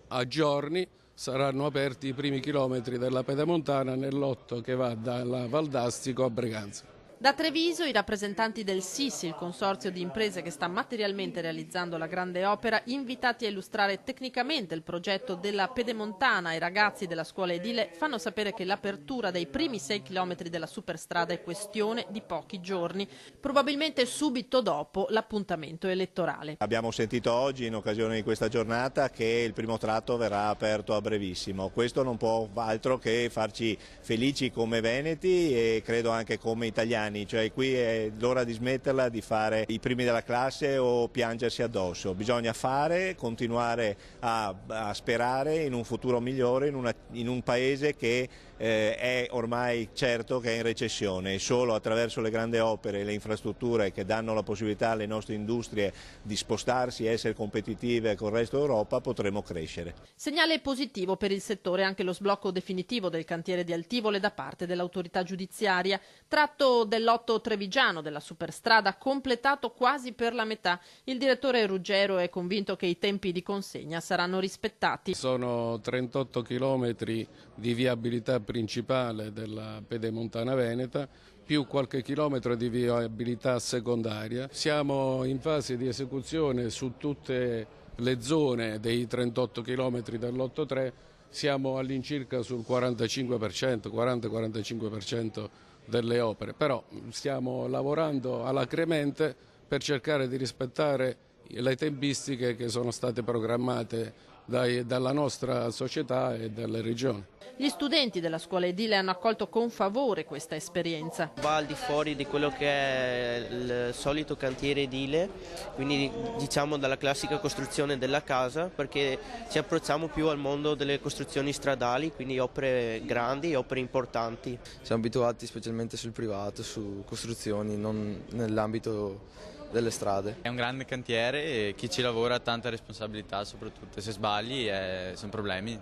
a giorni saranno aperti i primi chilometri della Pedemontana nel lotto che va dalla Valdastico a Breganza. Da Treviso i rappresentanti del SISI, il consorzio di imprese che sta materialmente realizzando la grande opera, invitati a illustrare tecnicamente il progetto della Pedemontana ai ragazzi della scuola edile, fanno sapere che l'apertura dei primi 6 chilometri della superstrada è questione di pochi giorni, probabilmente subito dopo l'appuntamento elettorale. Abbiamo sentito oggi, in occasione di questa giornata, che il primo tratto verrà aperto a brevissimo. Questo non può altro che farci felici come veneti e credo anche come italiani. Cioè qui è l'ora di smetterla di fare i primi della classe o piangersi addosso. Bisogna fare, continuare a sperare in un futuro migliore, in un paese che è ormai certo che è in recessione e solo attraverso le grandi opere e le infrastrutture che danno la possibilità alle nostre industrie di spostarsi e essere competitive con il resto d'Europa potremo crescere. Segnale positivo per il settore anche lo sblocco definitivo del cantiere di Altivole da parte dell'autorità giudiziaria, tratto del lotto trevigiano della superstrada completato quasi per la metà. Il direttore Ruggero è convinto che i tempi di consegna saranno rispettati. Sono 38 chilometri di viabilità principale della Pedemontana Veneta, più qualche chilometro di viabilità secondaria. Siamo in fase di esecuzione su tutte le zone dei 38 chilometri del lotto 3, siamo all'incirca sul 45%, 40-45% delle opere, però stiamo lavorando alacremente per cercare di rispettare le tempistiche che sono state programmate dalla nostra società e dalle regioni. Gli studenti della scuola edile hanno accolto con favore questa esperienza. Va al di fuori di quello che è il solito cantiere edile, quindi diciamo dalla classica costruzione della casa, perché ci approcciamo più al mondo delle costruzioni stradali, quindi opere grandi, opere importanti. Siamo abituati specialmente sul privato, su costruzioni, non nell'ambito delle strade. È un grande cantiere e chi ci lavora ha tanta responsabilità, soprattutto se sbagli sono problemi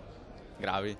gravi.